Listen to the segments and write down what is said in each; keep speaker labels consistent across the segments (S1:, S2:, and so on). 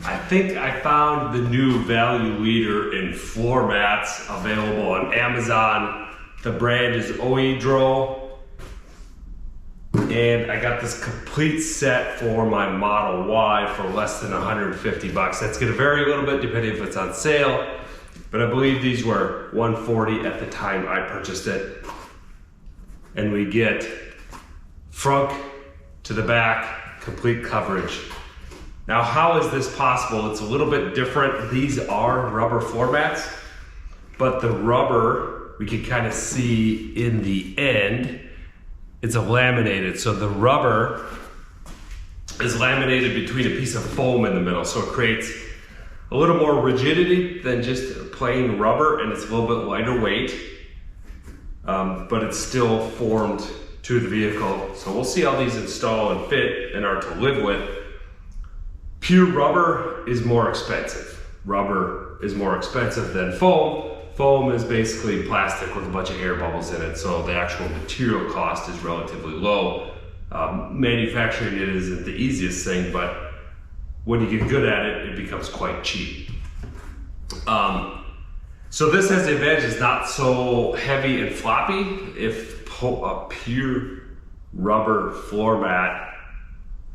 S1: I think I found the new value leader in floor mats available on Amazon. The brand is Oedro. And I got this complete set for my Model Y for less than 150 bucks. That's gonna vary a little bit depending if it's on sale, but I believe these were 140 at the time I purchased it. And we get front to the back, complete coverage. Now, how is this possible? It's a little bit different. These are rubber floor mats, but the rubber, we can kind of see in the end, it's a laminated. So the rubber is laminated between a piece of foam in the middle. So it creates a little more rigidity than just plain rubber, and it's a little bit lighter weight, but it's still formed to the vehicle. So we'll see how these install and fit and are to live with. Pure rubber is more expensive. Rubber is more expensive than foam. Foam is basically plastic with a bunch of air bubbles in it, so the actual material cost is relatively low. Manufacturing it isn't the easiest thing, but when you get good at it, it becomes quite cheap. So this has the advantage, it's not so heavy and floppy. If a pure rubber floor mat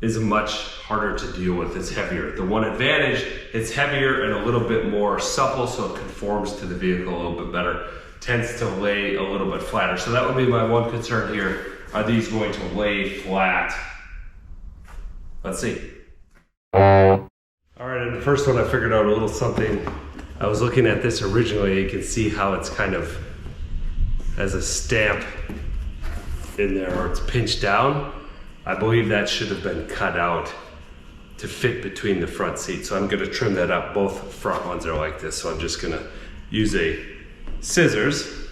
S1: is much harder to deal with, it's heavier. The one advantage, it's heavier and a little bit more supple, so it conforms to the vehicle a little bit better, tends to lay a little bit flatter. So that would be my one concern here. Are these going to lay flat? Let's see. All right, and the first one I figured out a little something. I was looking at this originally, you can see how it's kind of has a stamp in there, or it's pinched down. I believe that should have been cut out to fit between the front seats. So I'm gonna trim that up. Both front ones are like this. So I'm just gonna use a scissors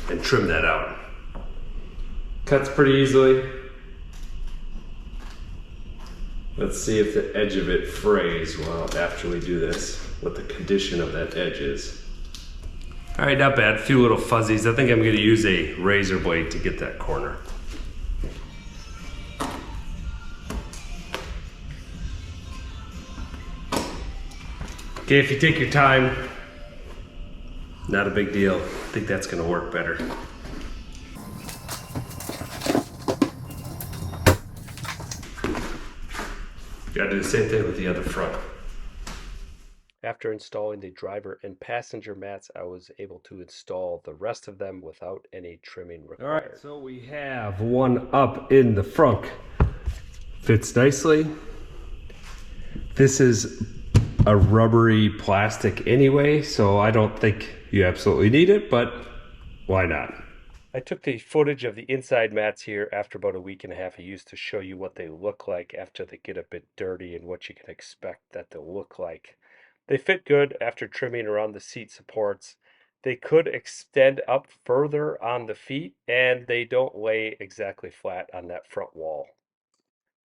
S1: and trim that out. Cuts pretty easily. Let's see if the edge of it frays after we do this, what the condition of that edge is. All right, not bad, a few little fuzzies. I think I'm gonna use a razor blade to get that corner. Okay, if you take your time, not a big deal. I think that's gonna work better. Gotta do the same thing with the other front.
S2: After installing the driver and passenger mats, I was able to install the rest of them without any trimming required.
S1: All right, so we have one up in the front. Fits nicely. This is a rubbery plastic anyway, so I don't think you absolutely need it, but why not?
S2: I took the footage of the inside mats here after about a week and a half of use to show you what they look like after they get a bit dirty and what you can expect that they'll look like. They fit good after trimming around the seat supports. They could extend up further on the feet, and they don't lay exactly flat on that front wall.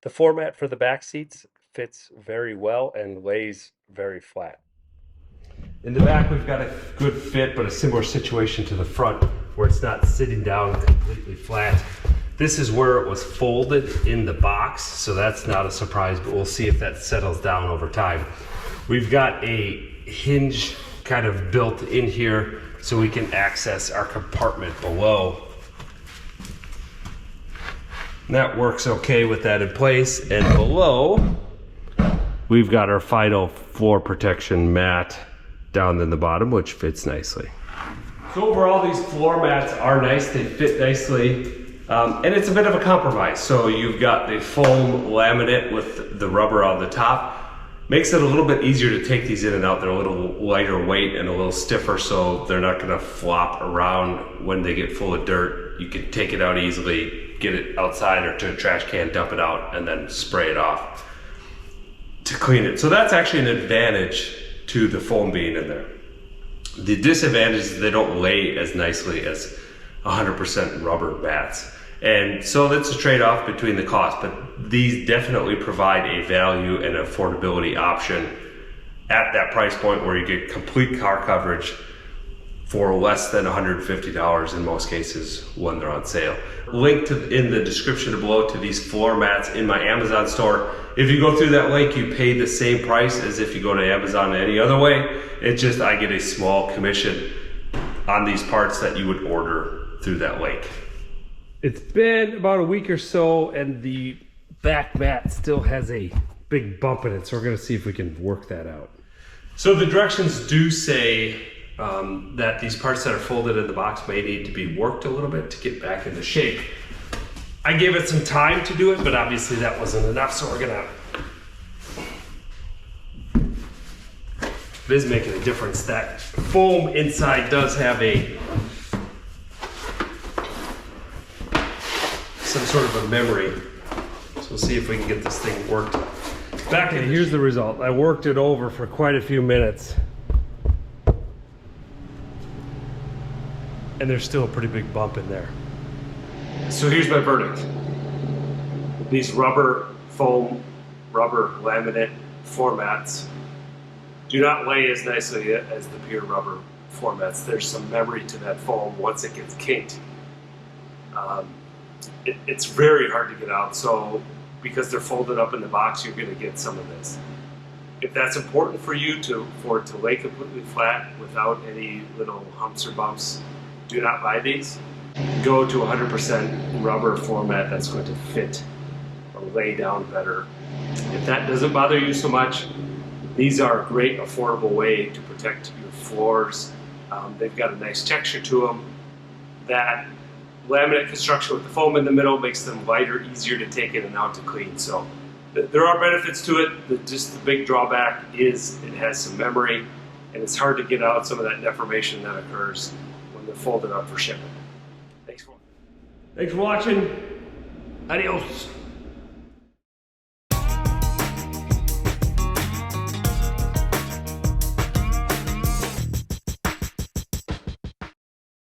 S2: The floor mat for the back seats fits very well and lays very flat.
S1: In the back, we've got a good fit, but a similar situation to the front where it's not sitting down completely flat. This is where it was folded in the box, so that's not a surprise, but we'll see if that settles down over time. We've got a hinge kind of built in here so we can access our compartment below. And that works okay with that in place. And below, we've got our final floor protection mat down in the bottom, which fits nicely. So overall, these floor mats are nice. They fit nicely. And it's a bit of a compromise. So you've got the foam laminate with the rubber on the top. Makes it a little bit easier to take these in and out. They're a little lighter weight and a little stiffer, so they're not gonna flop around when they get full of dirt. You can take it out easily, get it outside or to a trash can, dump it out, and then spray it off to clean it. So that's actually an advantage to the foam being in there. The disadvantage is they don't lay as nicely as 100% rubber mats. And so that's a trade-off between the cost, but these definitely provide a value and affordability option at that price point where you get complete car coverage for less than $150 in most cases when they're on sale. Link in the description below to these floor mats in my Amazon store. If you go through that link, you pay the same price as if you go to Amazon any other way. It's just I get a small commission on these parts that you would order through that link.
S2: It's been about a week or so, and the back mat still has a big bump in it, so we're going to see if we can work that out.
S1: So the directions do say that these parts that are folded in the box may need to be worked a little bit to get back into shape. I gave it some time to do it, but obviously that wasn't enough, so we're gonna... It is making a difference. That foam inside does have some sort of a memory. So we'll see if we can get this thing worked back.
S2: Okay, here's the result. I worked it over for quite a few minutes, and there's still a pretty big bump in there.
S1: So here's my verdict. These rubber foam, rubber laminate floor mats do not lay as nicely as the pure rubber floor mats. There's some memory to that foam once it gets kinked. It's very hard to get out, so because they're folded up in the box, you're going to get some of this. If that's important for you for it to lay completely flat without any little humps or bumps, do not buy these. Go to 100% rubber floor mat that's going to fit or lay down better. If that doesn't bother you so much, these are a great affordable way to protect your floors. They've got a nice texture to them. That laminate construction with the foam in the middle makes them lighter, easier to take in and out to clean. So there are benefits to it. Just the big drawback is it has some memory, and it's hard to get out some of that deformation that occurs when they're folded up for shipping. Thanks for watching. Adios.